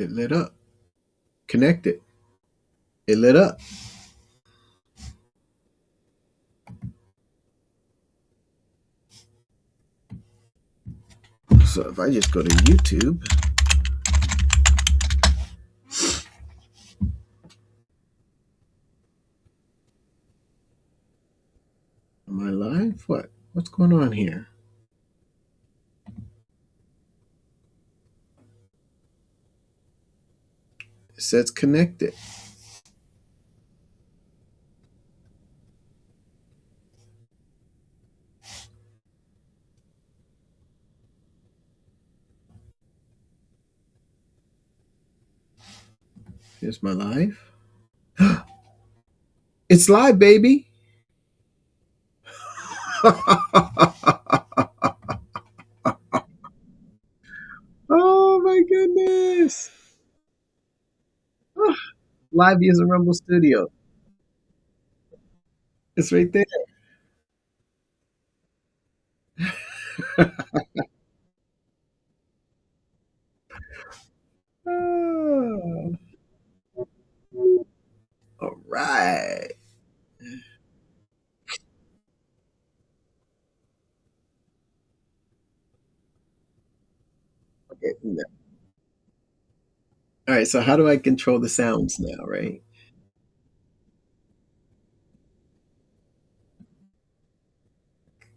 It lit up. Connected. It lit up. So if I just go to YouTube, am I live? What? What's going on here? It says connected. Here's my live. It's live, baby. Oh my goodness. Ah, live using Rumble Studio. It's right there. Ah, all right. Okay. All right. So how do I control the sounds now, right?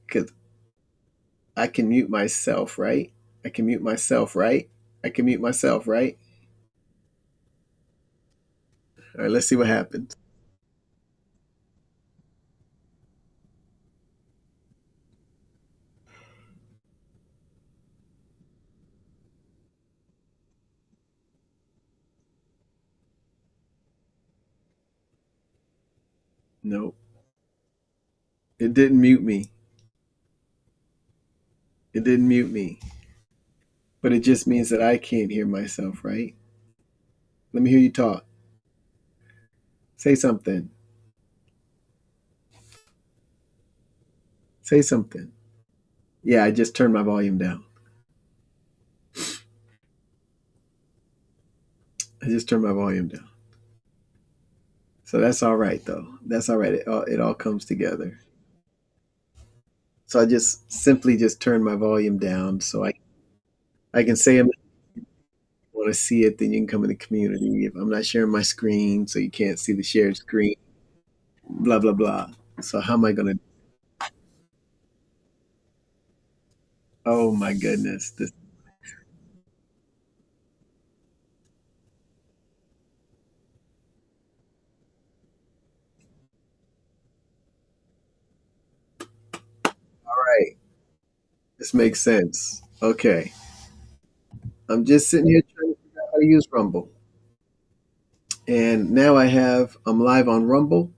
Because I can mute myself, right? I can mute myself, right? I can mute myself, right? All right. Let's see what happens. Nope. It didn't mute me. It didn't mute me. But it just means that I can't hear myself, right? Let me hear you talk. Say something. Say something. Yeah, I just turned my volume down. I just turned my volume down. So that's all right, though. That's all right. It all comes together. So I just simply just turned my volume down so I can say if you want to see it, then you can come in the community. If I'm not sharing my screen, so you can't see the shared screen, blah, blah, blah. So how am I going to? Oh my goodness. All right. This makes sense. Okay. I'm just sitting here trying to figure out how to use Rumble. And now I'm live on Rumble,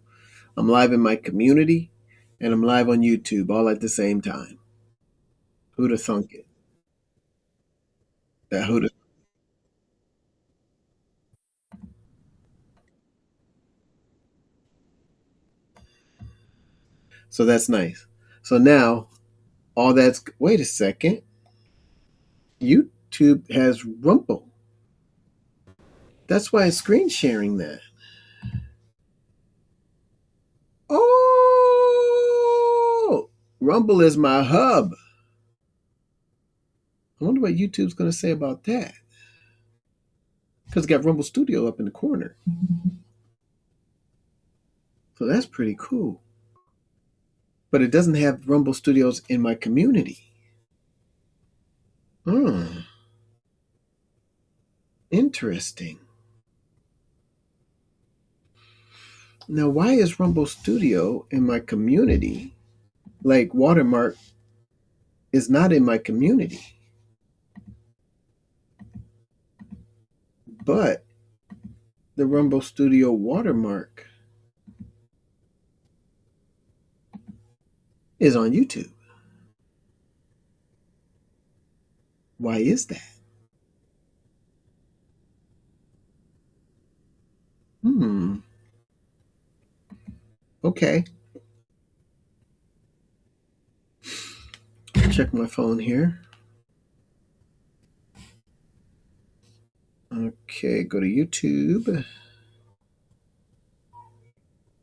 I'm live in my community, and I'm live on YouTube all at the same time. Who'd have thunk it? Who'd have, so that's nice. So now, wait a second. YouTube has Rumble. That's why it's screen sharing that. Oh, Rumble is my hub. I wonder what YouTube's going to say about that. Because it's got Rumble Studio up in the corner. So that's pretty cool. But it doesn't have Rumble Studios in my community. Hmm, interesting. Now, why is Rumble Studio in my community? Like Watermark is not in my community, but the Rumble Studio watermark is on YouTube. Why is that? Hmm. Okay. Check my phone here. Okay, go to YouTube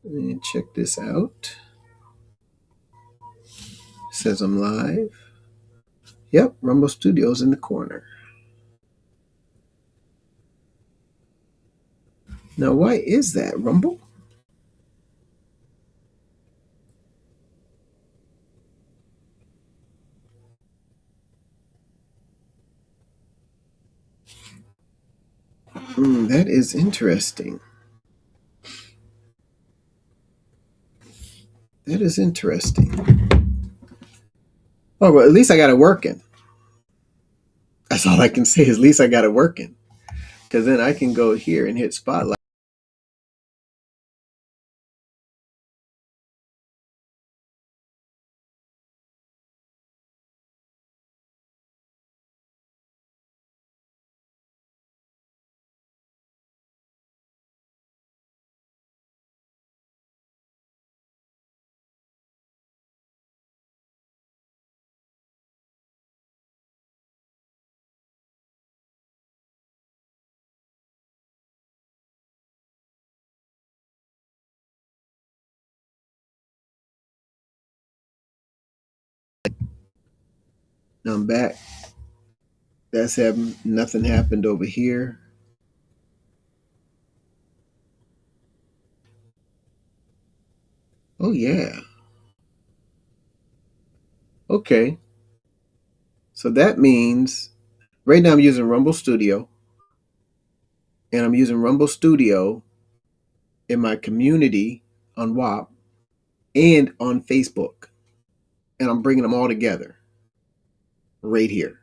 and check this out. It says I'm live. Yep, Rumble Studios in the corner. Now, why is that, Rumble? That is interesting. That is interesting. Oh, well, at least I got it working. That's all I can say is at least I got it working. Because then I can go here and hit spotlight. Now I'm back. That's happened. Nothing happened over here. Oh, yeah. Okay. So that means right now I'm using Rumble Studio. And I'm using Rumble Studio in my community on WAP and on Facebook. And I'm bringing them all together right here.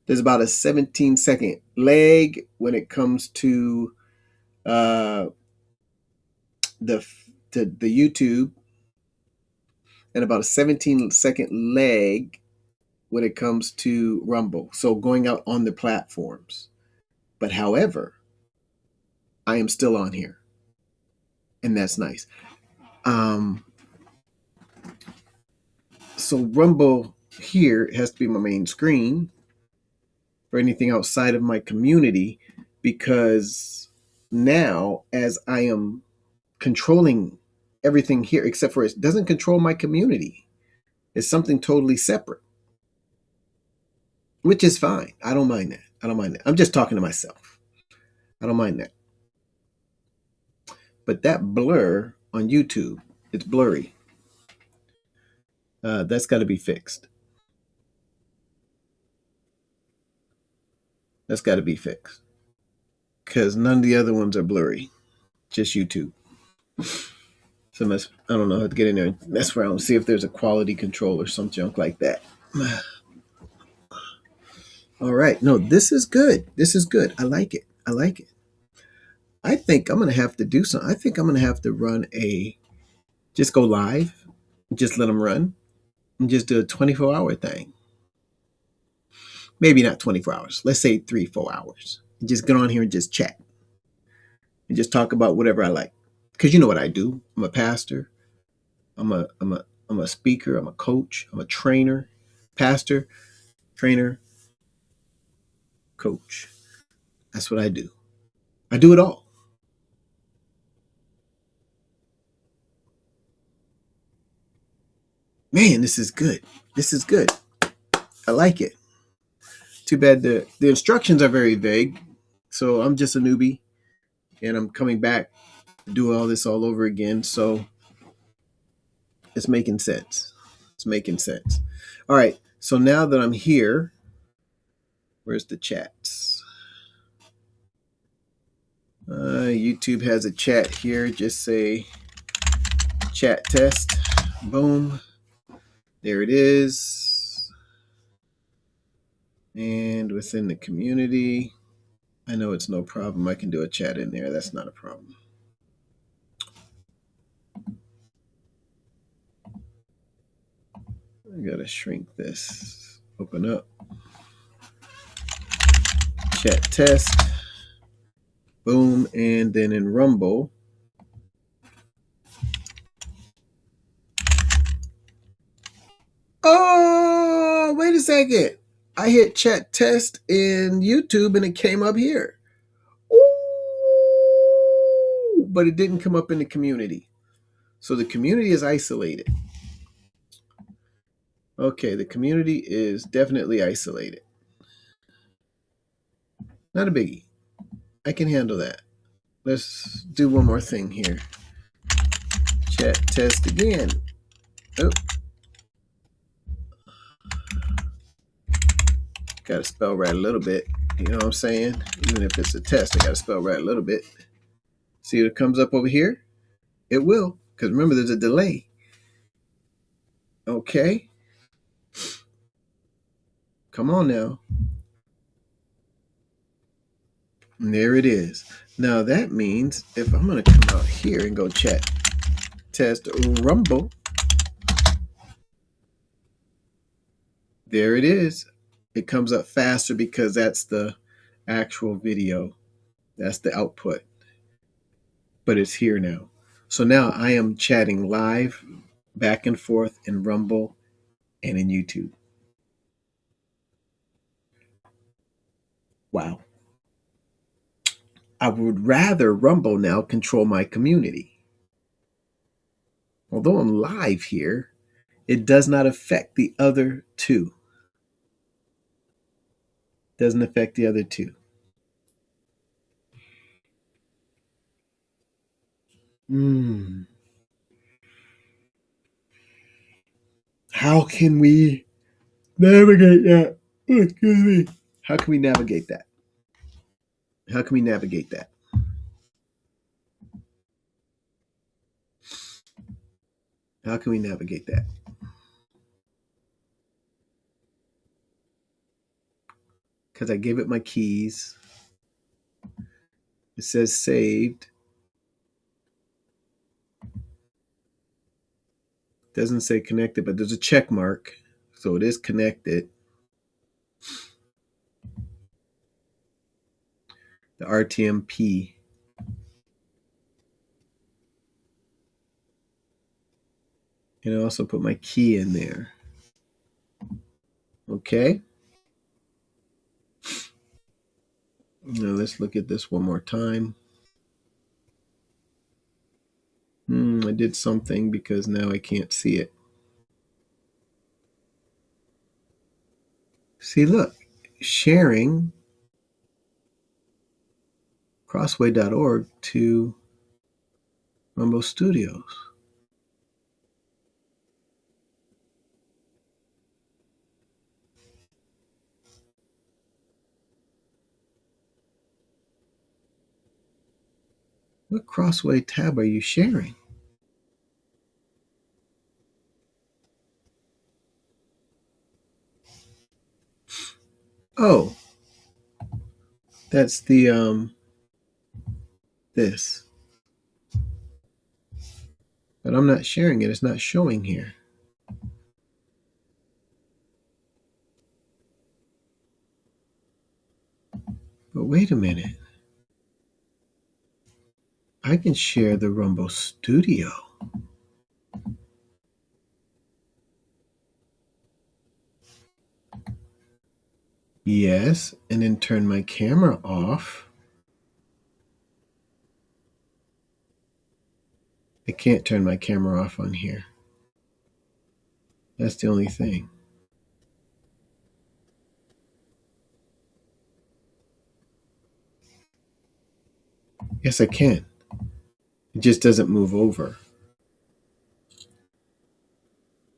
There's about a 17-second lag when it comes to uh, the YouTube, and about a 17-second lag when it comes to Rumble. So going out on the platforms. But however, I am still on here, and that's nice. So Rumble here has to be my main screen for anything outside of my community, because now as I am controlling everything here, except for it doesn't control my community. It's something totally separate, which is fine. I don't mind that. I don't mind that. I'm just talking to myself. I don't mind that. But that blur on YouTube, it's blurry. That's got to be fixed. That's got to be fixed. Because none of the other ones are blurry. Just YouTube. So I don't know how to get in there and mess around and see if there's a quality control or some junk like that. All right. No, this is good. This is good. I like it. I like it. I think I'm going to have to do something. I think I'm going to have to just go live, just let them run, and just do a 24-hour thing. Maybe not 24 hours. Let's say 3-4 hours. Just get on here and just chat and just talk about whatever I like. Because you know what I do. I'm a pastor. I'm a speaker. I'm a coach. I'm a trainer, pastor, trainer, coach. That's what I do. I do it all. Man, this is good. This is good. I like it. Too bad the instructions are very vague. So I'm just a newbie and I'm coming back to do all this all over again. So it's making sense. It's making sense. All right. So now that I'm here, where's the chats? YouTube has a chat here. Just say chat test. Boom. There it is. And within the community, I know it's no problem. I can do a chat in there. That's not a problem. I gotta shrink this. Open up. Chat test. Boom. And then in Rumble, oh, wait a second. I hit chat test in YouTube and it came up here. Ooh, but it didn't come up in the community. So the community is isolated. Okay, the community is definitely isolated. Not a biggie. I can handle that. Let's do one more thing here. Chat test again. Oh, got to spell right a little bit. You know what I'm saying? Even if it's a test, I got to spell right a little bit. See what comes up over here? It will, because remember, there's a delay. Okay. Come on now. And there it is. Now that means if I'm going to come out here and go chat test Rumble, there it is. It comes up faster because that's the actual video. That's the output. But it's here now. So now I am chatting live back and forth in Rumble and in YouTube. Wow. I would rather Rumble now control my community. Although I'm live here, it does not affect the other two. Doesn't affect the other two. How can we navigate that? Oh, excuse me. How can we navigate that? How can we navigate that? How can we navigate that? Because I gave it my keys. It says saved. Doesn't say connected, but there's a check mark. So it is connected. The RTMP. And I also put my key in there. Okay. Now let's look at this one more time. I did something because now I can't see it. See, look, sharing crossway.org to Rumble Studios. What Crossway tab are you sharing? Oh, that's the this. But I'm not sharing it. It's not showing here. But wait a minute. I can share the Rumble Studio. Yes, and then turn my camera off. I can't turn my camera off on here. That's the only thing. Yes, I can. It just doesn't move over.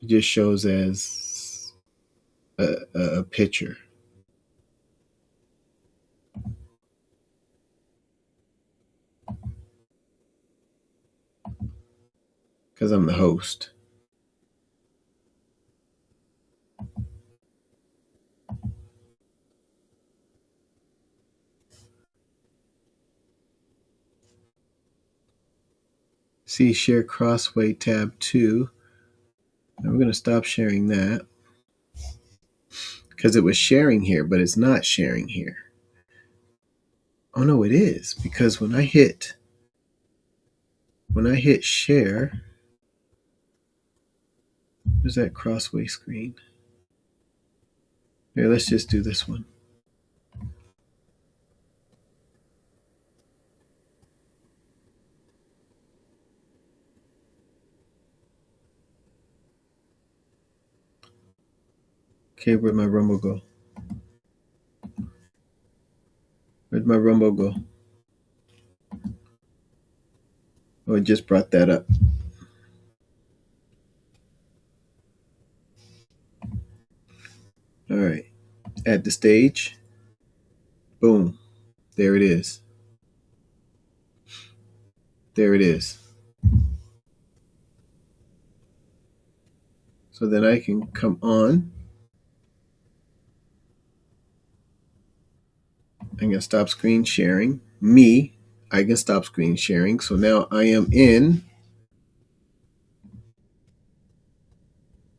It just shows as a picture. Because I'm the host. See, share Crossway tab 2. Now we're going to stop sharing that. Because it was sharing here, but it's not sharing here. Oh no, it is. Because when I hit share, there's that Crossway screen. Here, let's just do this one. Okay, where'd my Rumble go? Where'd my Rumble go? Oh, it just brought that up. All right. Add the stage. Boom. There it is. There it is. So then I can come on. I'm going to stop screen sharing. I can stop screen sharing. So now I am in.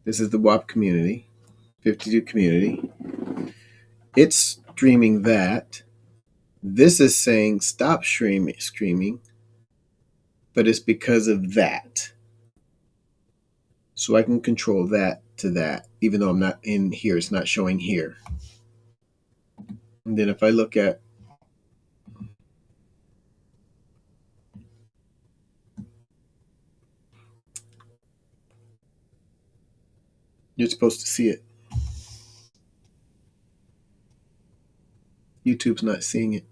This is the WAP community, 52 community. It's streaming that. This is saying stop streaming, but it's because of that. So I can control that to that, even though I'm not in here. It's not showing here. And then if I look at you're supposed to see it. YouTube's not seeing it.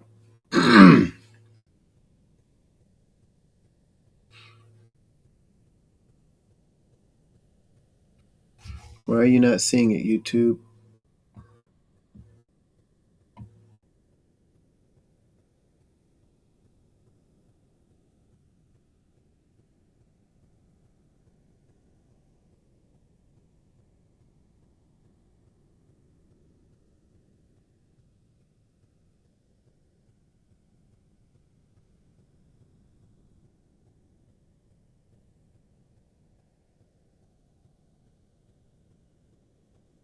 Why are you not seeing it, YouTube?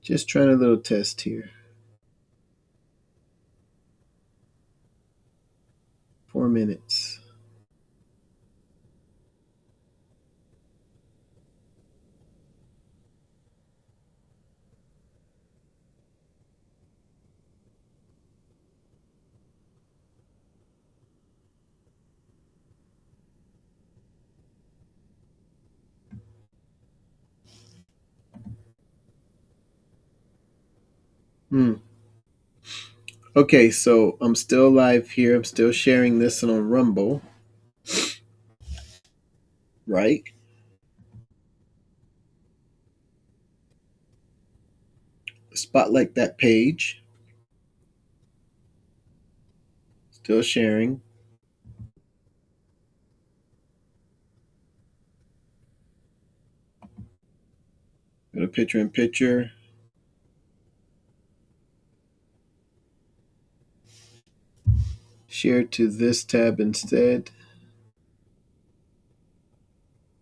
Just trying a little test here. 4 minutes. Okay, so I'm still live here. I'm still sharing this on Rumble. Right? Spotlight that page. Still sharing. Go to picture in picture. Share to this tab instead.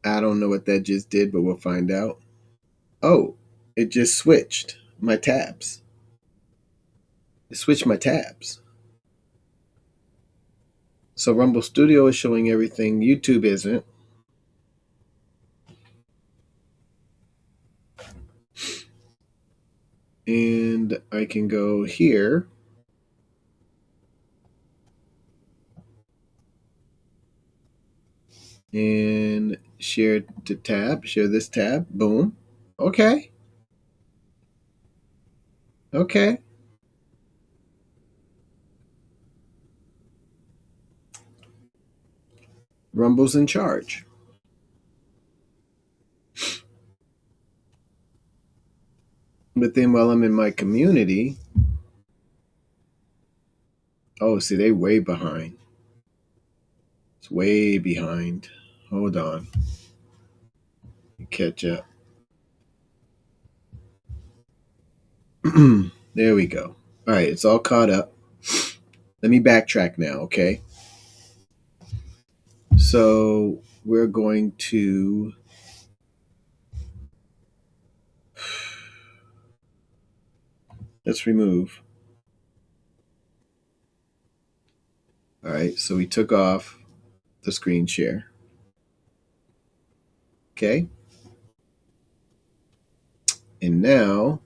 I don't know what that just did, but we'll find out. Oh, it just switched my tabs. It switched my tabs. So Rumble Studio is showing everything. YouTube isn't. And I can go here. And share to tab. Share this tab. Boom. Okay. Okay. Rumble's in charge. But then while I'm in my community, oh, see, they way behind. It's way behind. Hold on. Catch up. There we go. All right, it's all caught up. Let me backtrack now, okay? So we're going to let's remove. All right, so we took off the screen share. Okay. And now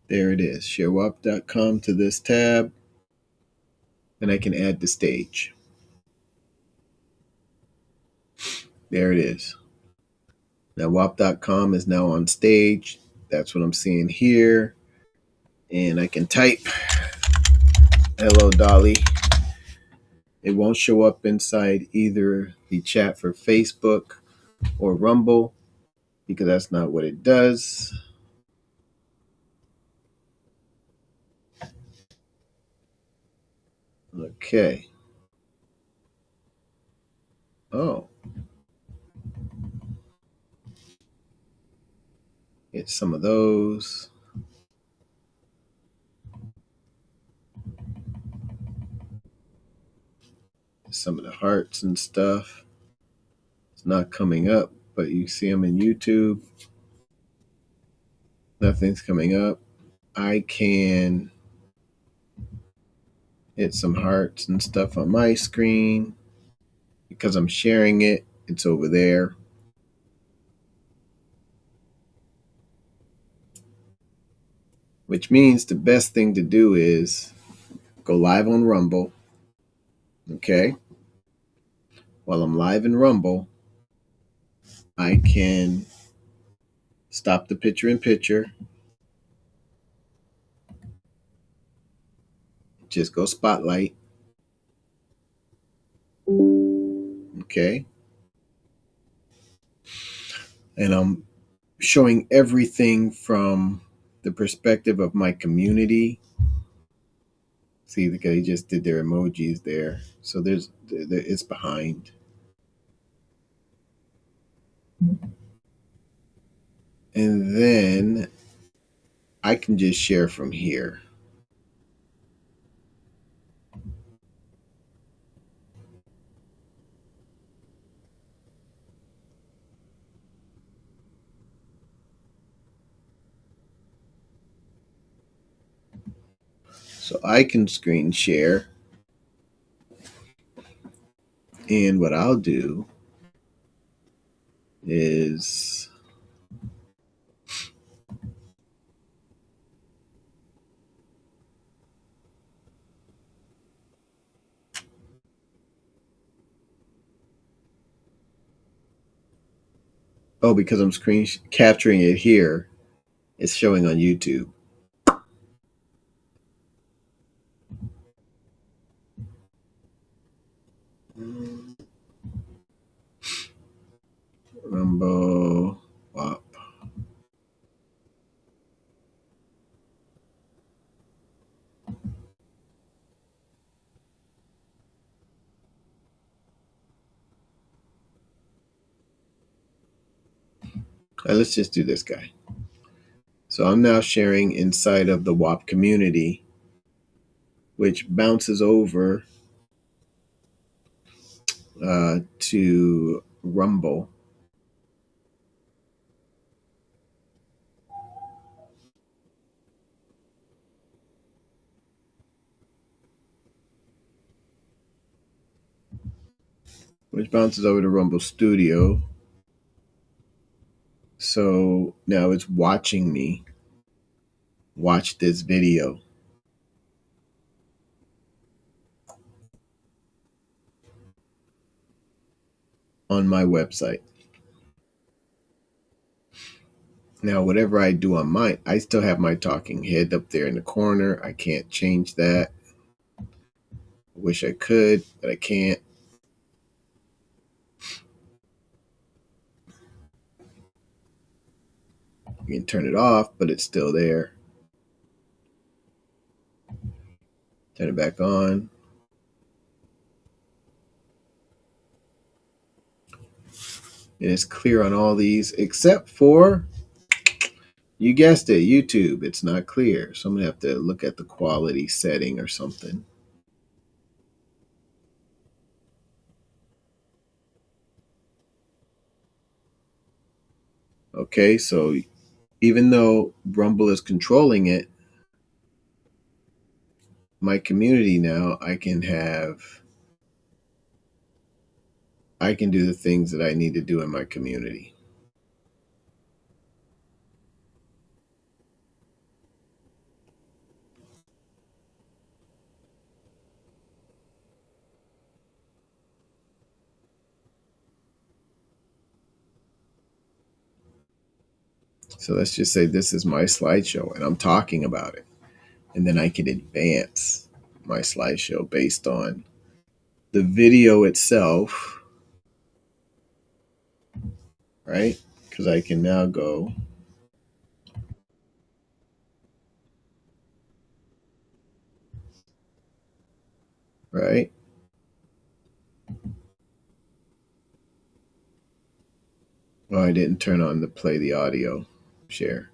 There it is. ShareWAP.com to this tab, and I can add the stage. There it is. Now WAP.com is now on stage. That's what I'm seeing here. And I can type, hello, Dolly. It won't show up inside either the chat for Facebook or Rumble because that's not what it does. Okay. Oh. Get some of those. Some of the hearts and stuff. It's not coming up, but you see them in YouTube. Nothing's coming up. I can hit some hearts and stuff on my screen. Because I'm sharing it, it's over there. Which means the best thing to do is go live on Rumble. Okay? While I'm live in Rumble, I can stop the picture-in-picture. Just go spotlight. Okay? And I'm showing everything from the perspective of my community. See, they just did their emojis there. So it's behind. And then I can just share from here. So I can screen share. And what I'll do is because I'm screen capturing it here, it's showing on YouTube. Rumble WAP. Let's just do this guy. So I'm now sharing inside of the WAP community, which bounces over to Rumble. Which bounces over to Rumble Studio. So now it's watching me watch this video. On my website. Now, whatever I do on mine, I still have my talking head up there in the corner. I can't change that. I wish I could, but I can't. You can turn it off, but it's still there. Turn it back on. It is clear on all these except for, you guessed it, YouTube. It's not clear. So I'm going to have to look at the quality setting or something. Okay, so even though Rumble is controlling it, my community now, I can do the things that I need to do in my community. So let's just say this is my slideshow and I'm talking about it. And then I can advance my slideshow based on the video itself, right? Because I can now go right. Oh, I didn't turn on the play the audio share.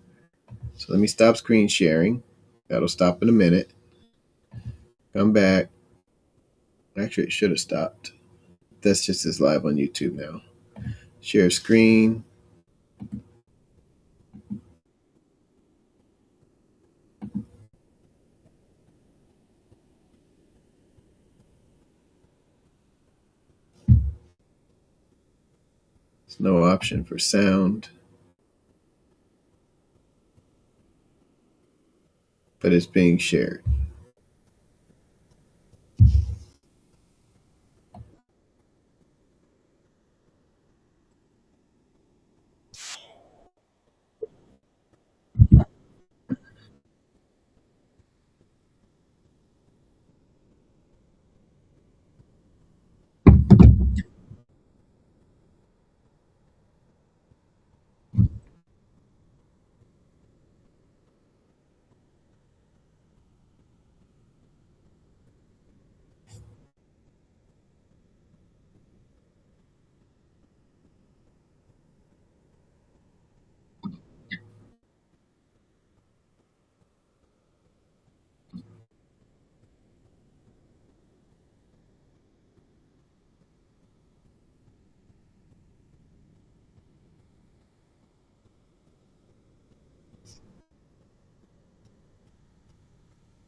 So let me stop screen sharing. That'll stop in a minute. Come back. Actually, it should have stopped. That's just as live on YouTube now. Share screen. There's no option for sound, but it's being shared.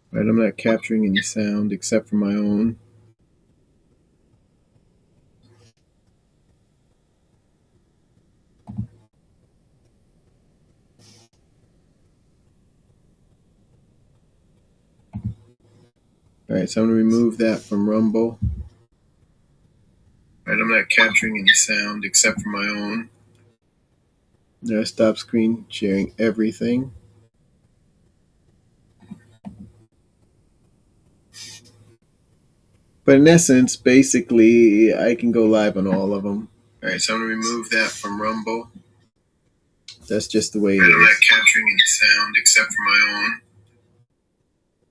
Right, I'm not capturing any sound except for my own. All right, so I'm going to remove that from Rumble. Right, I'm not capturing any sound except for my own. Now stop screen sharing everything. But in essence, basically, I can go live on all of them. All right, so I'm going to remove that from Rumble. That's just the way it is. I'm not capturing any sound except for my own.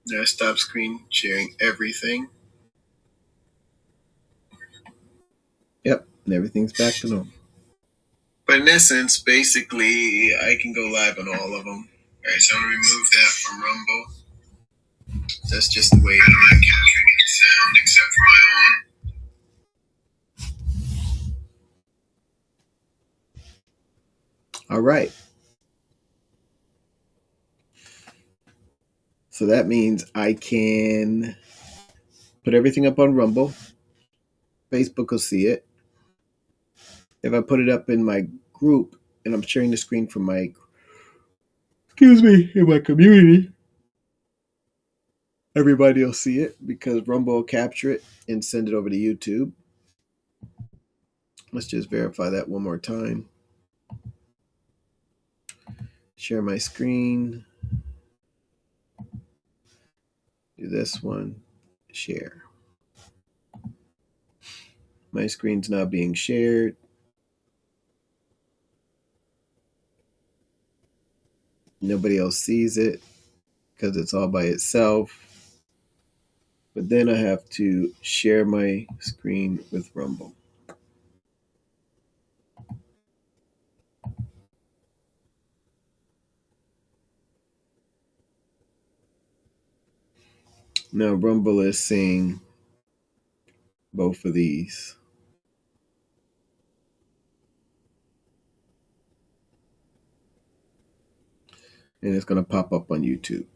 Now stop screen sharing everything. Yep, and everything's back to normal. But in essence, basically, I can go live on all of them. All right, so I'm going to remove that from Rumble. That's just the way it is. I'm not capturing any sound except for my own. All right. So that means I can put everything up on Rumble. Facebook will see it. If I put it up in my group and I'm sharing the screen from my, in my community, everybody will see it because Rumble will capture it and send it over to YouTube. Let's just verify that one more time. Share my screen. Do this one. Share. My screen's now being shared. Nobody else sees it because it's all by itself. But then I have to share my screen with Rumble. Now Rumble is seeing both of these. And it's going to pop up on YouTube.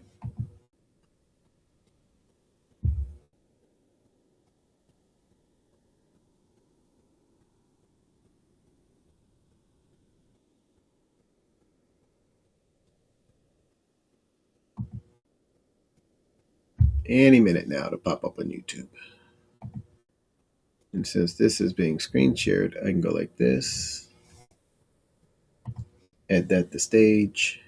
Any minute now to pop up on YouTube. And since this is being screen shared, I can go like this. Add that to stage.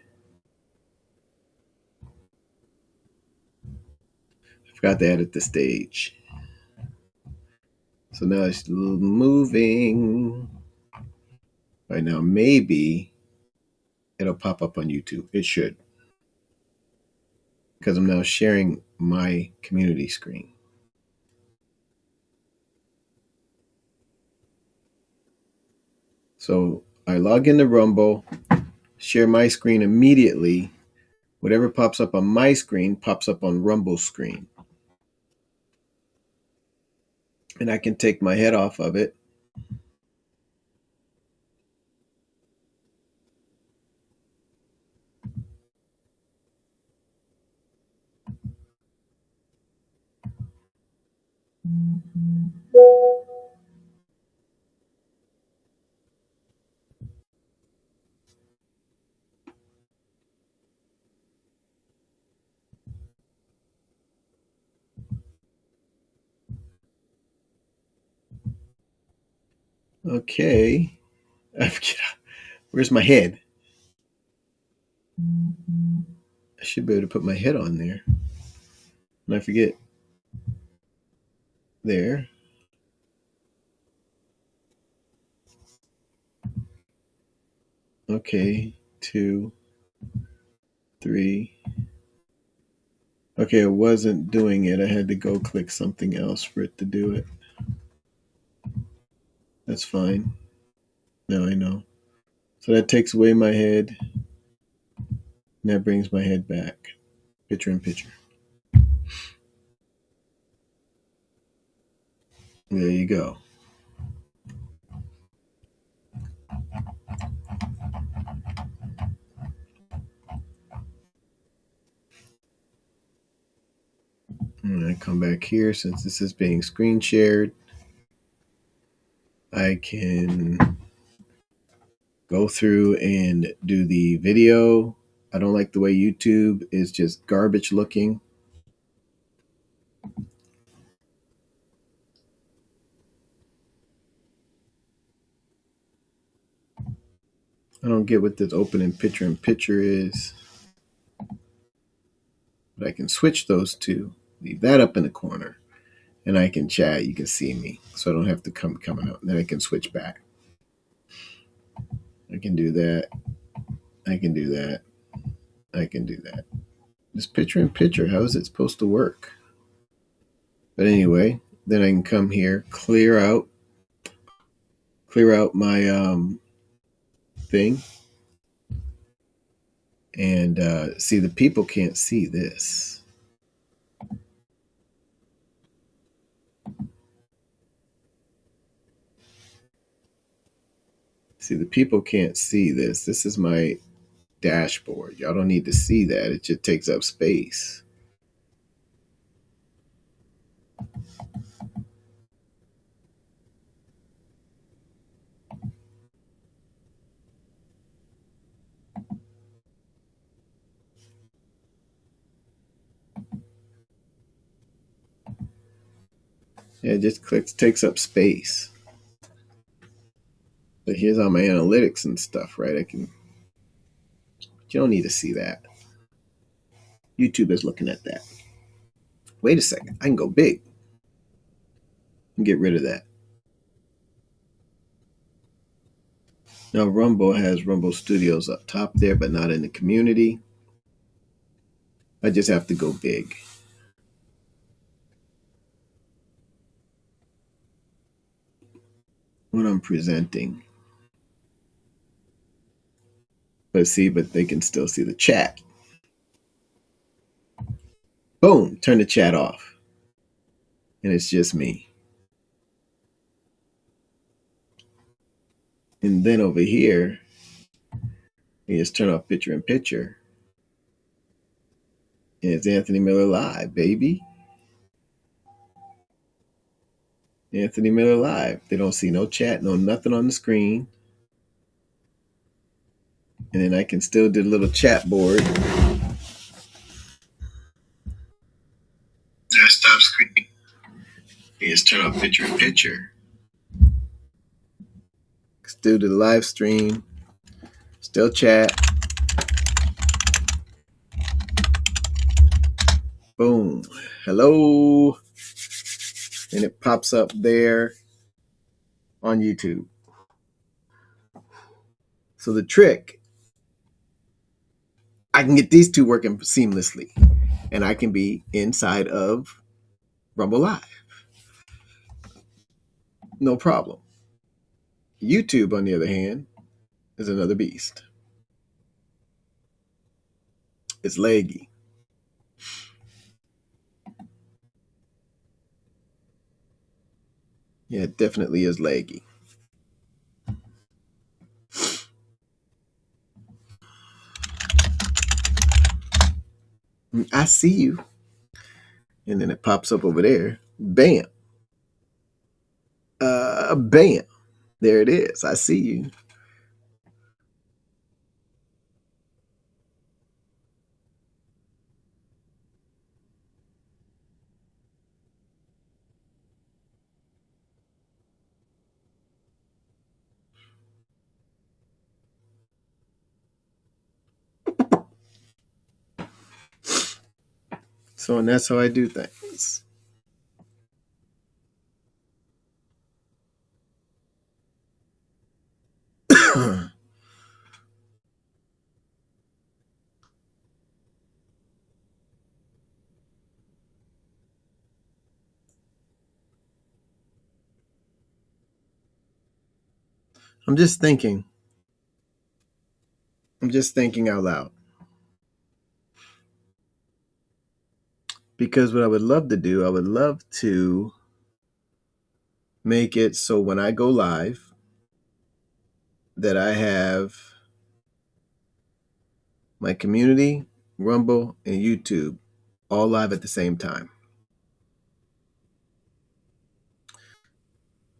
I forgot to add it to stage. So now it's moving. Right now, maybe it'll pop up on YouTube. It should. Because I'm now sharing my community screen. So I log into Rumble, share my screen immediately. Whatever pops up on my screen pops up on Rumble's screen. And I can take my head off of it. Okay. Where's my head? I should be able to put my head on there. And I forget. There. Okay. 2, 3. Okay, it wasn't doing it. I had to go click something else for it to do it. That's fine. Now I know. So that takes away my head. And that brings my head back. Picture in picture. There you go. And I come back here, since this is being screen shared, I can go through and do the video. I don't like the way YouTube is just garbage looking. I don't get what this opening picture in picture is. But I can switch those two, leave that up in the corner, and I can chat. You can see me, so I don't have to coming out. And then I can switch back. I can do that. I can do that. I can do that. This picture in picture, how is it supposed to work? But anyway, then I can come here, clear out my thing, and see, the people can't see this. See, the people can't see this. This is my dashboard. Y'all don't need to see that. It just takes up space. Yeah, it just takes up space. But here's all my analytics and stuff, right? You don't need to see that. YouTube is looking at that. Wait a second, I can go big and get rid of that. Now Rumble has Rumble Studios up top there, but not in the community. I just have to go big. When I'm presenting. But they can still see the chat. Boom, turn the chat off. And it's just me. And then over here, you just turn off picture in picture. And it's Anthony Miller Live, baby. Anthony Miller Live. They don't see no chat, no nothing on the screen. And then I can still do the little chat board. Desktop screen. You just turn off picture in picture. Still do the live stream. Still chat. Boom. Hello. And it pops up there on YouTube. So the trick, I can get these two working seamlessly, and I can be inside of Rumble Live. No problem. YouTube, on the other hand, is another beast. It's laggy. Yeah, it definitely is laggy. I see you. And then it pops up over there. Bam. Bam. There it is. I see you. So, and that's how I do things. I'm just thinking. I'm just thinking out loud. Because what I would love to do, I would love to make it so when I go live, that I have my community, Rumble, and YouTube all live at the same time.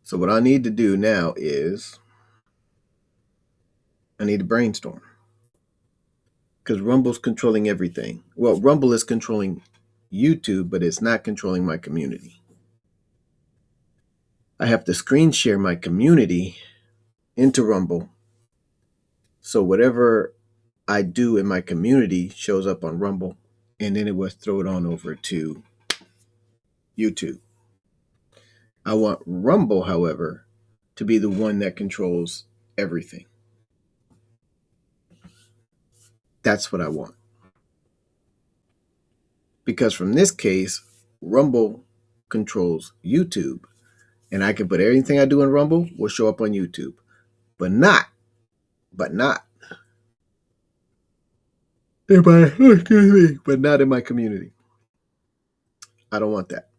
So what I need to do now is I need to brainstorm. Because Rumble's controlling everything. Well, Rumble is controlling YouTube, but it's not controlling my community. I have to screen share my community into Rumble. So whatever I do in my community shows up on Rumble, and then it will throw it on over to YouTube. I want Rumble, however, to be the one that controls everything. That's what I want. Because from this case, Rumble controls YouTube, and I can put everything I do in Rumble will show up on YouTube, but not in my community. I don't want that.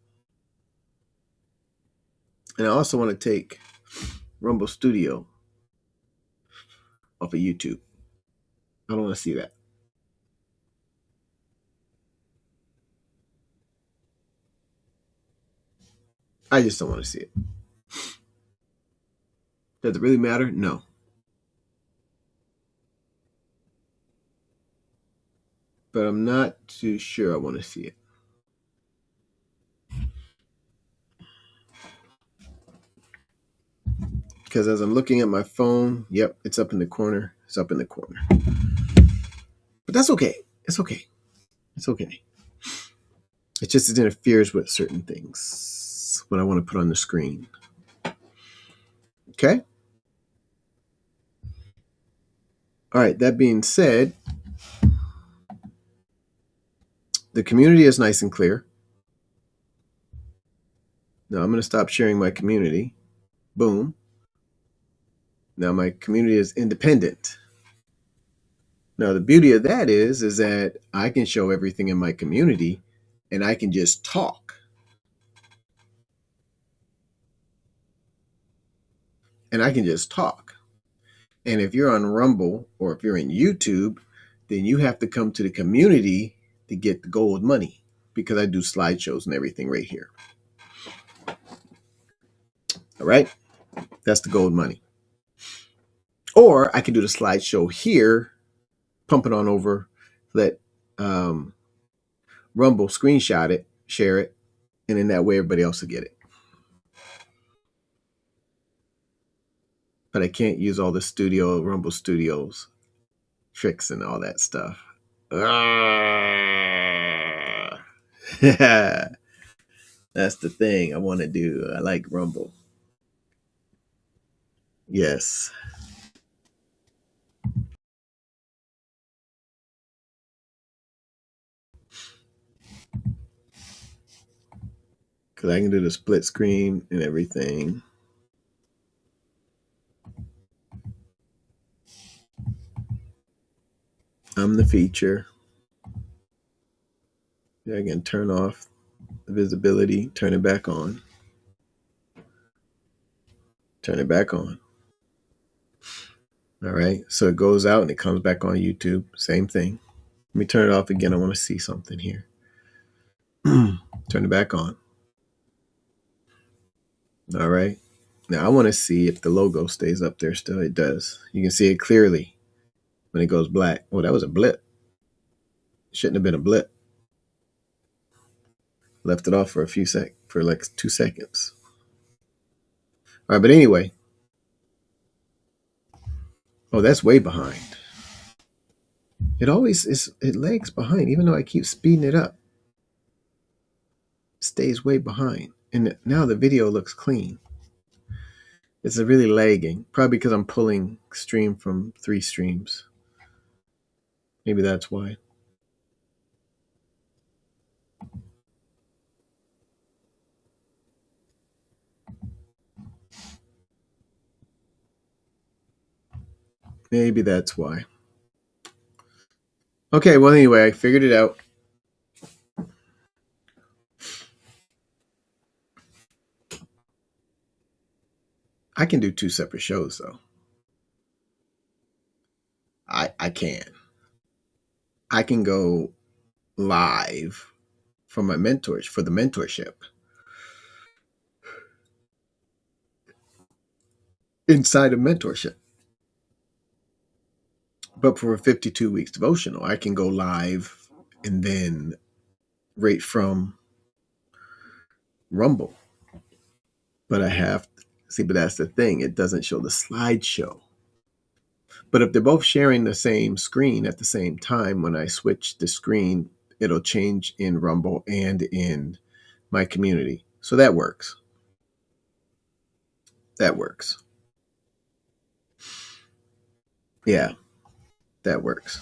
And I also want to take Rumble Studio off of YouTube. I don't want to see that. I just don't want to see it. Does it really matter? No. But I'm not too sure I want to see it. Because as I'm looking at my phone, yep, it's up in the corner. It's up in the corner. But that's okay. It's okay. It's okay. It just interferes with certain things, what I want to put on the screen. Okay? All right, that being said, the community is nice and clear. Now I'm going to stop sharing my community. Boom. Now my community is independent. Now the beauty of that is that I can show everything in my community and I can just talk. And I can just talk. And if you're on Rumble or if you're in YouTube, then you have to come to the community to get the gold money because I do slideshows and everything right here. All right? That's the gold money. Or I can do the slideshow here, pump it on over, let Rumble screenshot it, share it, and in that way everybody else will get it. But I can't use all the Rumble Studios tricks and all that stuff. Yeah, that's the thing I want to do. I like Rumble. Yes. Because I can do the split screen and everything. I'm the feature. I can turn off the visibility, turn it back on, turn it back on. All right. So it goes out and it comes back on YouTube. Same thing. Let me turn it off again. I want to see something here. Turn it back on. All right. Now I want to see if the logo stays up there still. It does. You can see it clearly when it goes black. Oh, that was a blip. Shouldn't have been a blip. Left it off for for like 2 seconds. All right, but anyway. Oh, that's way behind. It always is. It lags behind, even though I keep speeding it up. It stays way behind, and now the video looks clean. It's really lagging, probably because I'm pulling stream from 3 streams. Maybe that's why. Maybe that's why. Okay, well, anyway, I figured it out. I can do 2 separate shows, though. I can. I can go live for the mentorship inside of mentorship. But for a 52 weeks devotional, I can go live and then right from Rumble. But I have to see, but that's the thing. It doesn't show the slideshow. But if they're both sharing the same screen at the same time, when I switch the screen, it'll change in Rumble and in my community. So that works. That works. Yeah, that works.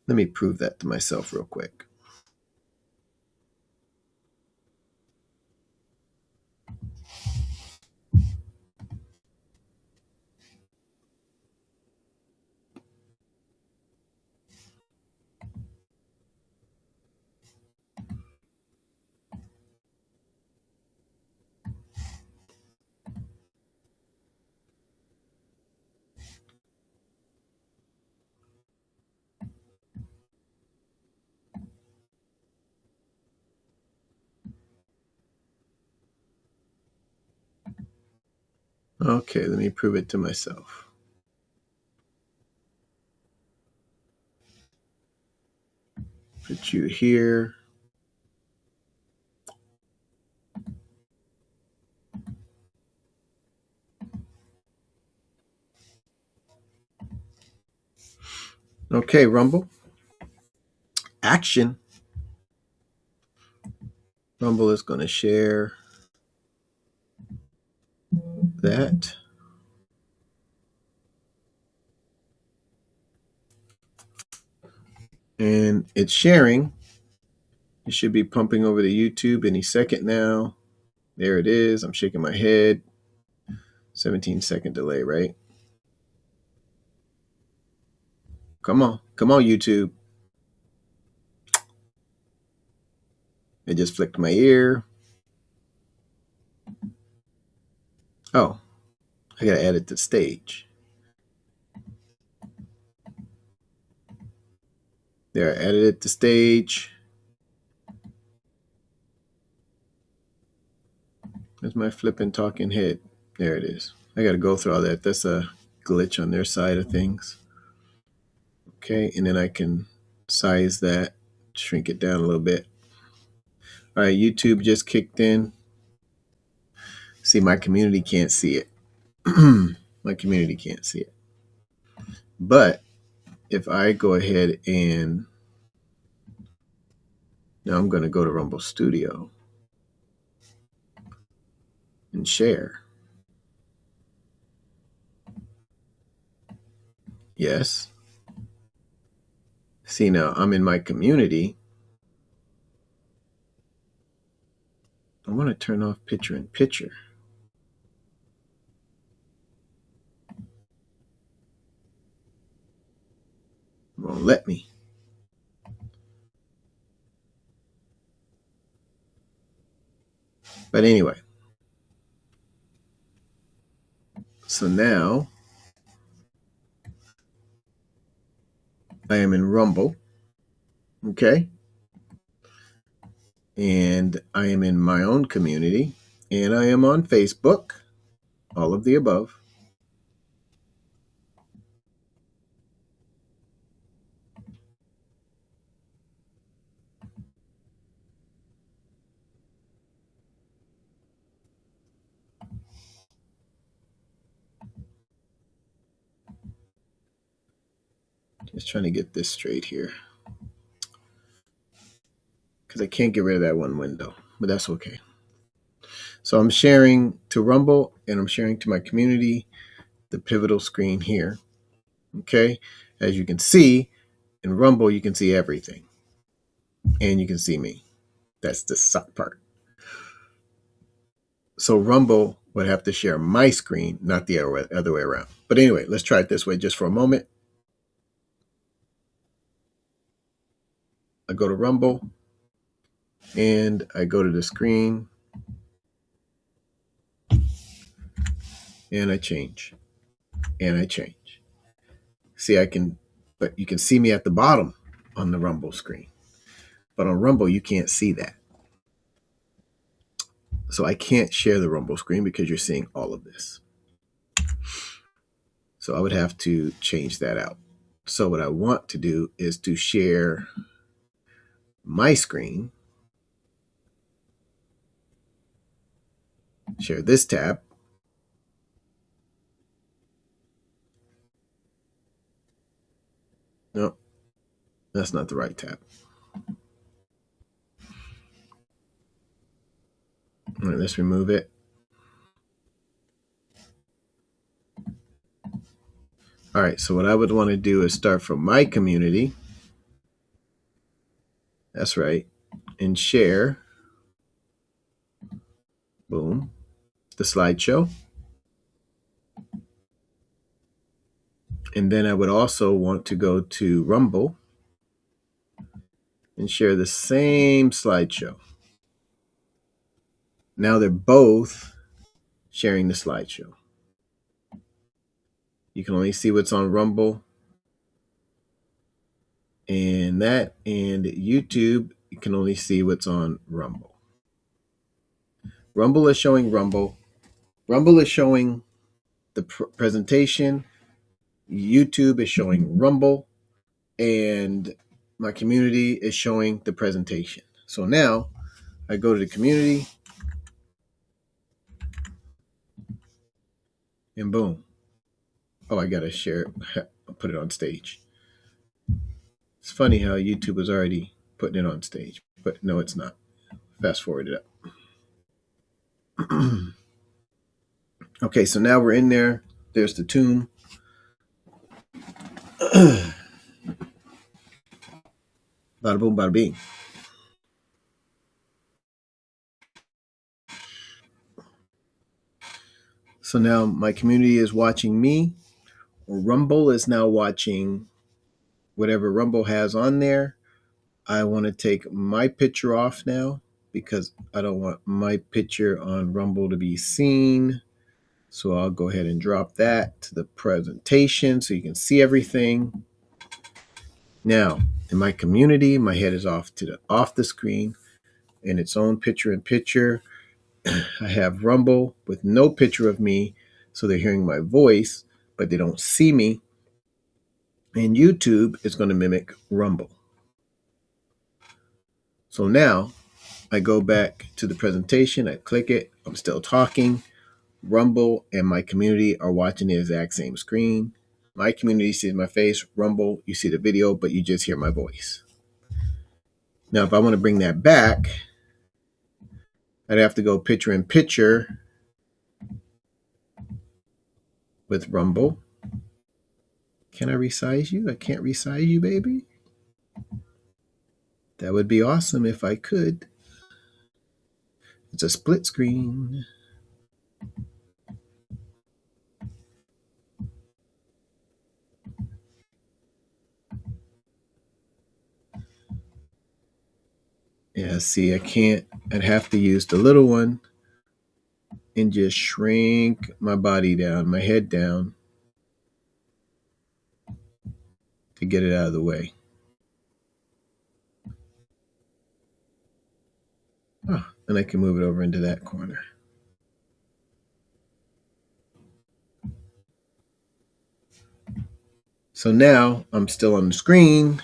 Let me prove that to myself real quick. Okay, let me prove it to myself. Put you here. Okay, Rumble. Action. Rumble is going to share that. And it's sharing. It should be pumping over to YouTube any second now. There it is. I'm shaking my head. 17-second delay, right? Come on. Come on, YouTube. It just flicked my ear. Oh, I got to add it to stage. There, I added it to stage. There's my flipping talking head. There it is. I got to go through all that. That's a glitch on their side of things. Okay, and then I can size that, shrink it down a little bit. All right, YouTube just kicked in. See, my community can't see it. My community can't see it. But if I go ahead and now I'm going to go to Rumble Studio and share. Yes. See, now I'm in my community. I want to turn off picture in picture. It won't let me. But anyway, so now I am in Rumble, okay? And I am in my own community, and I am on Facebook, all of the above. Just trying to get this straight here, because I can't get rid of that one window, but that's okay. So I'm sharing to Rumble, and I'm sharing to my community the pivotal screen here, okay? As you can see, in Rumble, you can see everything, and you can see me. That's the suck part. So Rumble would have to share my screen, not the other way around. But anyway, let's try it this way just for a moment. I go to Rumble, and I go to the screen, and I change, and I change. See, but you can see me at the bottom on the Rumble screen. But on Rumble, you can't see that. So I can't share the Rumble screen because you're seeing all of this. So I would have to change that out. So what I want to do is to share my screen, share this tab. No, that's not the right tab. All right, let's remove it. All right, so what I would want to do is start from my community. That's right. And share, boom, the slideshow. And then I would also want to go to Rumble and share the same slideshow. Now they're both sharing the slideshow. You can only see what's on Rumble. And YouTube, you can only see what's on Rumble. Rumble is showing Rumble. Rumble is showing the presentation. YouTube is showing Rumble. And my community is showing the presentation. So now I go to the community, and boom. Oh, I got to share it. I'll put it on stage. It's funny how YouTube was already putting it on stage, but no, it's not. Fast forward it up. Okay, so now we're in there. There's the tomb. Bada boom, bada bing. So now my community is watching me. Rumble is now watching whatever Rumble has on there. I want to take my picture off now because I don't want my picture on Rumble to be seen. So I'll go ahead and drop that to the presentation so you can see everything. Now, in my community, my head is off the screen in its own picture in picture. I have Rumble with no picture of me, so they're hearing my voice, but they don't see me. And YouTube is going to mimic Rumble. So now I go back to the presentation, I click it, I'm still talking. Rumble and my community are watching the exact same screen. My community sees my face. Rumble, you see the video, but you just hear my voice. Now, if I want to bring that back, I'd have to go picture in picture with Rumble. Can I resize you? I can't resize you, baby. That would be awesome if I could. It's a split screen. Yeah, see, I can't. I'd have to use the little one and just shrink my body down, my head down, to get it out of the way. Oh, and I can move it over into that corner. So now I'm still on the screen.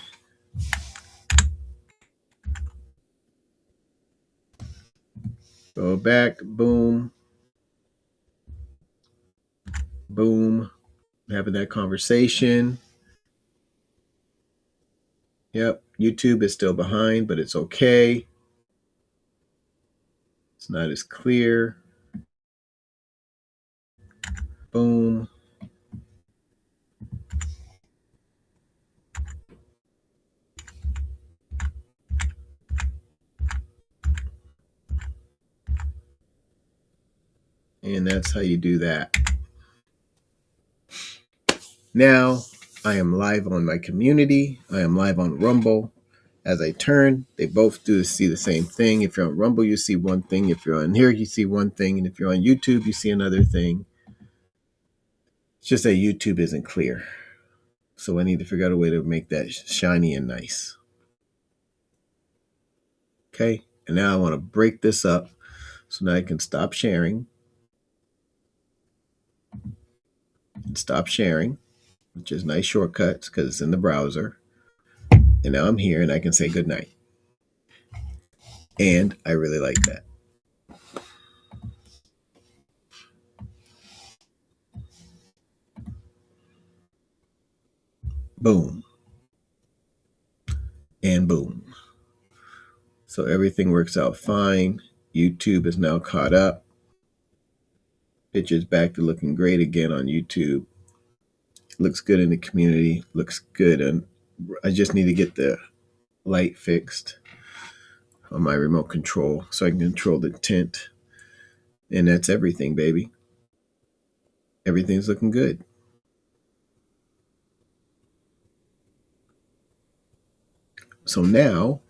Go back, boom, boom, having that conversation. Yep, YouTube is still behind, but it's okay. It's not as clear. Boom. And that's how you do that. Now I am live on my community. I am live on Rumble. As I turn, they both do see the same thing. If you're on Rumble, you see one thing. If you're on here, you see one thing. And if you're on YouTube, you see another thing. It's just that YouTube isn't clear. So I need to figure out a way to make that shiny and nice. Okay. And now I want to break this up so now I can stop sharing. And stop sharing, which is nice shortcuts because it's in the browser. And now I'm here and I can say goodnight. And I really like that. Boom. And boom. So everything works out fine. YouTube is now caught up. Picture's back to looking great again on YouTube. Looks good in the community. Looks good. And I just need to get the light fixed on my remote control so I can control the tint. And that's everything, baby. Everything's looking good. So now,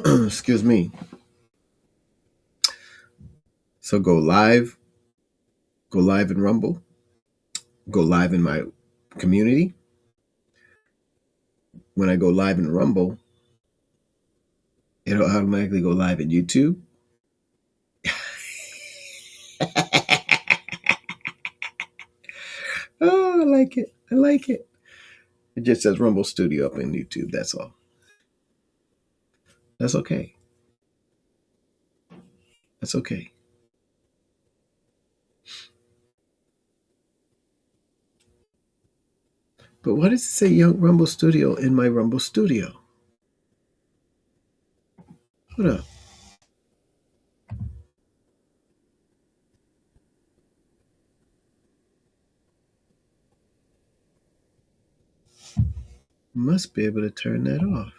excuse me. So go live in Rumble, go live in my community. When I go live in Rumble, it'll automatically go live in YouTube. Oh, I like it. I like it. It just says Rumble Studio up in YouTube. That's all. That's okay. That's okay. But why does it say Young Rumble Studio in my Rumble Studio? Hold up. Must be able to turn that off.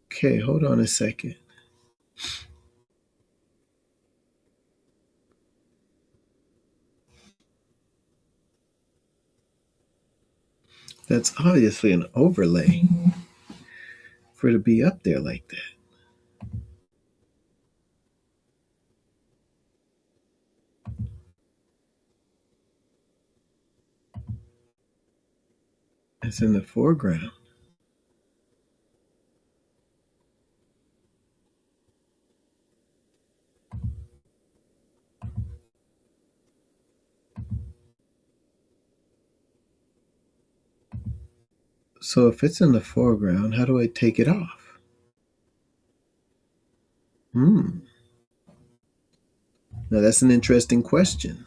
Okay, hold on a second. That's obviously an overlay for it to be up there like that. It's in the foreground. So if it's in the foreground, how do I take it off? Now that's an interesting question.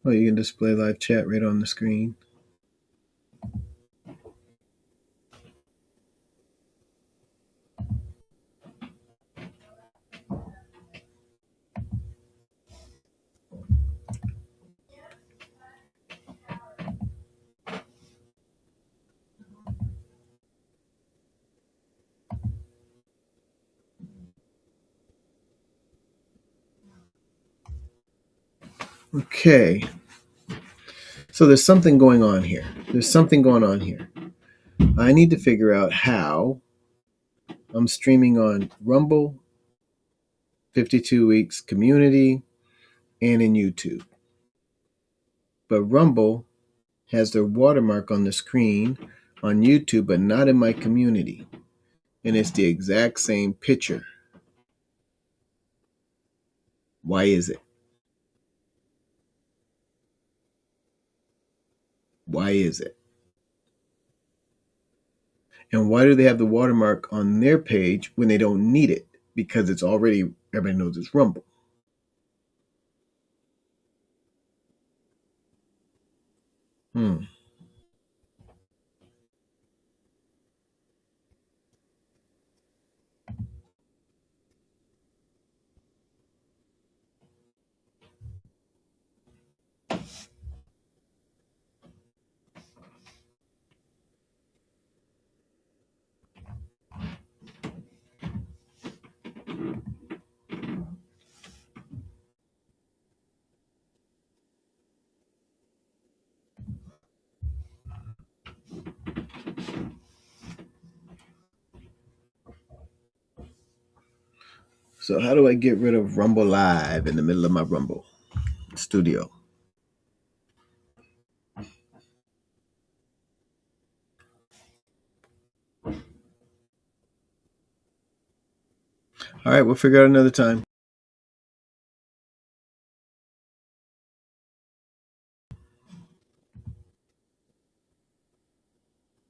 Oh, you can display live chat right on the screen. Okay. So there's something going on here. I need to figure out how I'm streaming on Rumble, 52 Weeks Community, and in YouTube. But Rumble has their watermark on the screen on YouTube, but not in my community. And it's the exact same picture. Why is it? Why is it? And why do they have the watermark on their page when they don't need it? Because it's already, everybody knows it's Rumble. So how do I get rid of Rumble Live in the middle of my Rumble studio? All right, we'll figure out another time.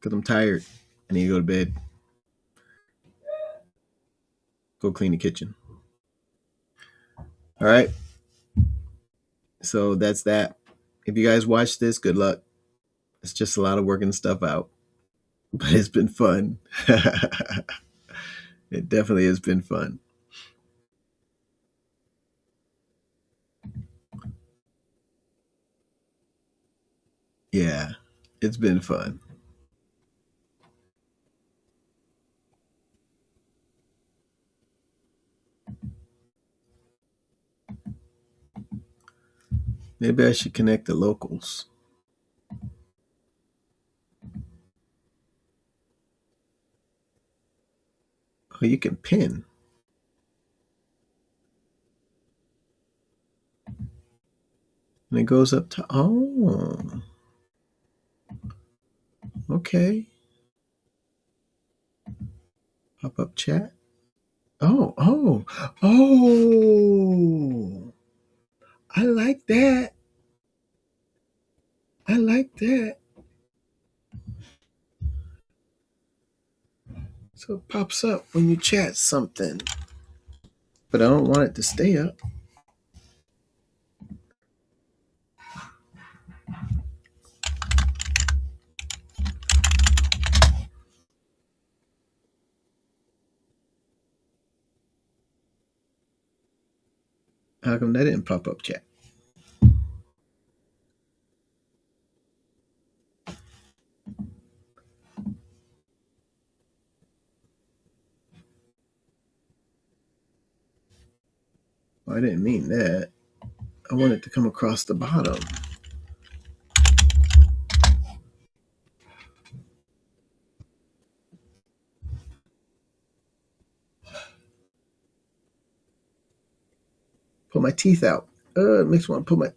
Because I'm tired. I need to go to bed. Go clean the kitchen. All right. So that's that. If you guys watch this, good luck. It's just a lot of working stuff out. But it's been fun. It definitely has been fun. Yeah, it's been fun. Maybe I should connect the locals. Oh, you can pin. And it goes up to, oh, okay. Pop up chat. Oh. I like that. I like that. So it pops up when you chat something. But I don't want it to stay up. How come that didn't pop up chat? Well, I didn't mean that. I want it to come across the bottom. Pull my teeth out. It makes me want to put my.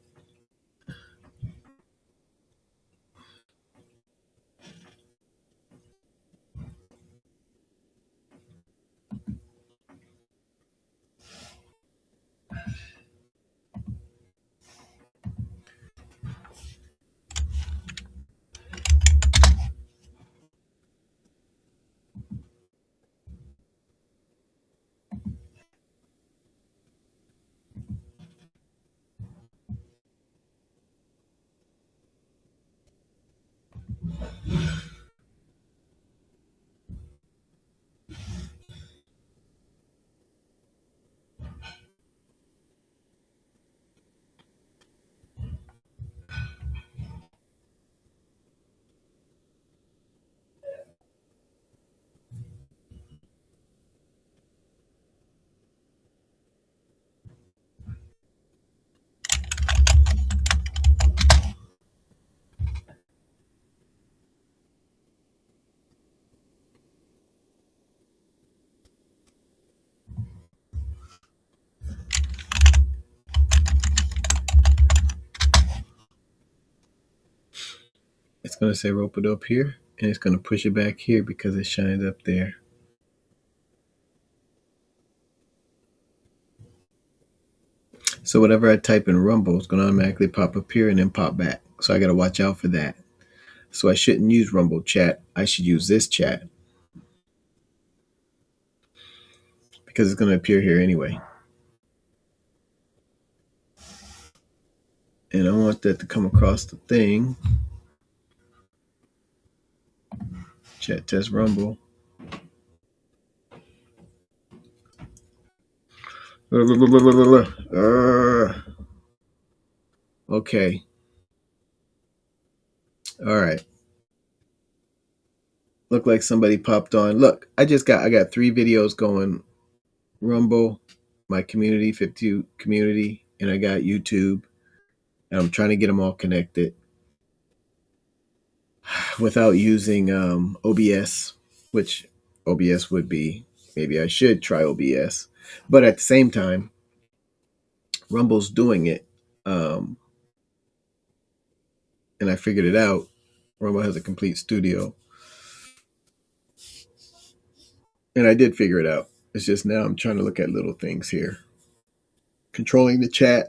It's going to say rope it up here, and it's going to push it back here because it shines up there. So whatever I type in Rumble is going to automatically pop up here and then pop back. So I got to watch out for that. So I shouldn't use Rumble chat. I should use this chat because it's going to appear here anyway. And I want that to come across the thing. Chat test Rumble. Okay. All right. Look like somebody popped on. Look, I got 3 videos going. Rumble, my community, 52 community, and I got YouTube. And I'm trying to get them all connected without using OBS, which OBS would be, maybe I should try OBS. But at the same time, Rumble's doing it. And I figured it out. Rumble has a complete studio. And I did figure it out. It's just now I'm trying to look at little things here. Controlling the chat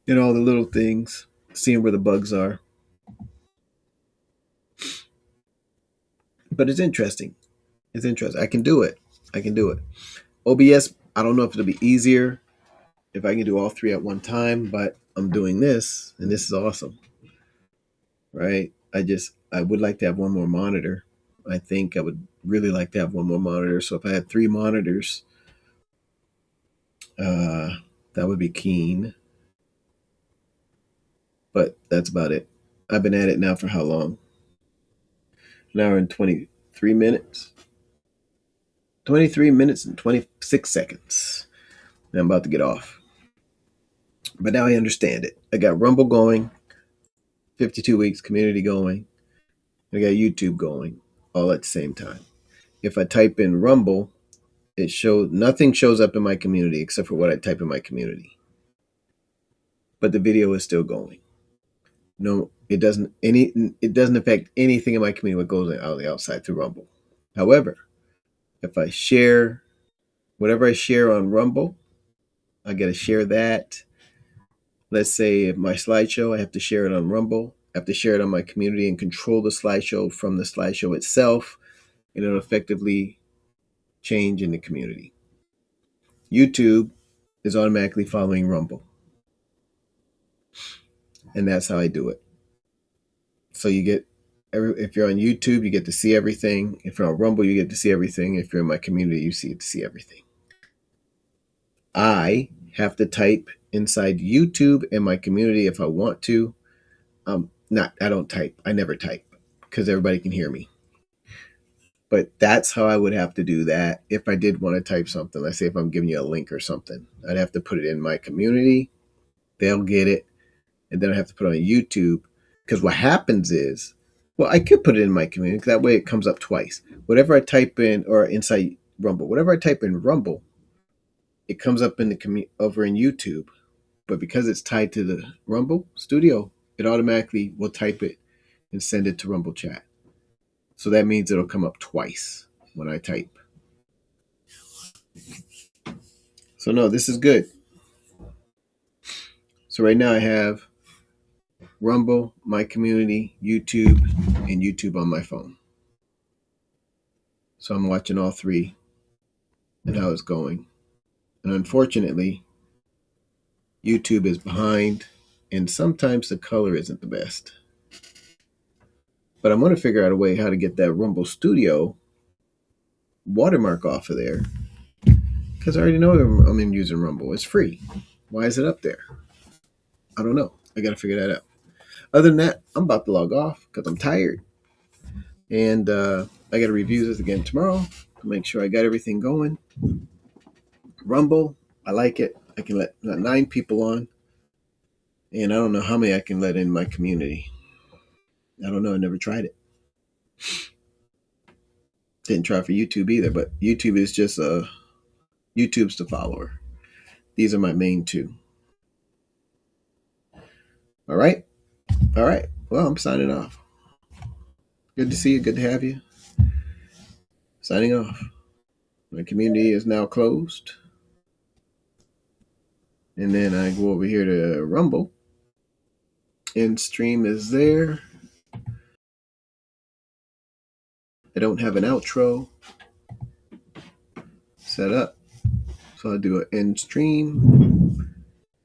and all the little things, seeing where the bugs are. But it's interesting. It's interesting. I can do it. I can do it. OBS, I don't know if it'll be easier if I can do all 3 at one time, but I'm doing this, and this is awesome. Right? I would like to have one more monitor. I think I would really like to have one more monitor. So if I had 3 monitors, that would be keen. But that's about it. I've been at it now for how long? An hour and 23 minutes. 23 minutes and 26 seconds. And I'm about to get off. But now I understand it. I got Rumble going, 52 weeks community going. I got YouTube going all at the same time. If I type in Rumble, nothing shows up in my community except for what I type in my community. But the video is still going. No, it doesn't affect anything in my community what goes out the outside through Rumble. However, if I share whatever I share on Rumble, I got to share that. Let's say if my slideshow, I have to share it on Rumble. I have to share it on my community and control the slideshow from the slideshow itself, and it'll effectively change in the community. YouTube is automatically following Rumble. And that's how I do it. So if you're on YouTube, you get to see everything. If you're on Rumble, you get to see everything. If you're in my community, you get to see everything. I have to type inside YouTube and my community if I want to. I don't type. I never type because everybody can hear me. But that's how I would have to do that if I did want to type something. Let's say if I'm giving you a link or something, I'd have to put it in my community. They'll get it. And then I have to put it on YouTube. Because what happens is, well, I could put it in my community. That way it comes up twice. Whatever I type in, or inside Rumble, whatever I type in Rumble, it comes up in the over in YouTube. But because it's tied to the Rumble Studio, it automatically will type it and send it to Rumble Chat. So that means it'll come up twice when I type. So no, this is good. So right now I have Rumble, My Community, YouTube, and YouTube on my phone. So I'm watching all three and how it's going. And unfortunately, YouTube is behind, and sometimes the color isn't the best. But I'm going to figure out a way how to get that Rumble Studio watermark off of there, because I already know I'm in using Rumble. It's free. Why is it up there? I don't know. I got to figure that out. Other than that, I'm about to log off because I'm tired. And I got to review this again tomorrow to make sure I got everything going. Rumble, I like it. I can let 9 people on. And I don't know how many I can let in my community. I don't know. I never tried it. Didn't try for YouTube either, but YouTube is just YouTube's the follower. These are my main 2. All right. All right. Well, I'm signing off. Good to see you. Good to have you. Signing off. My community is now closed. And then I go over here to Rumble. And stream is there. I don't have an outro set up. So I'll do an end stream.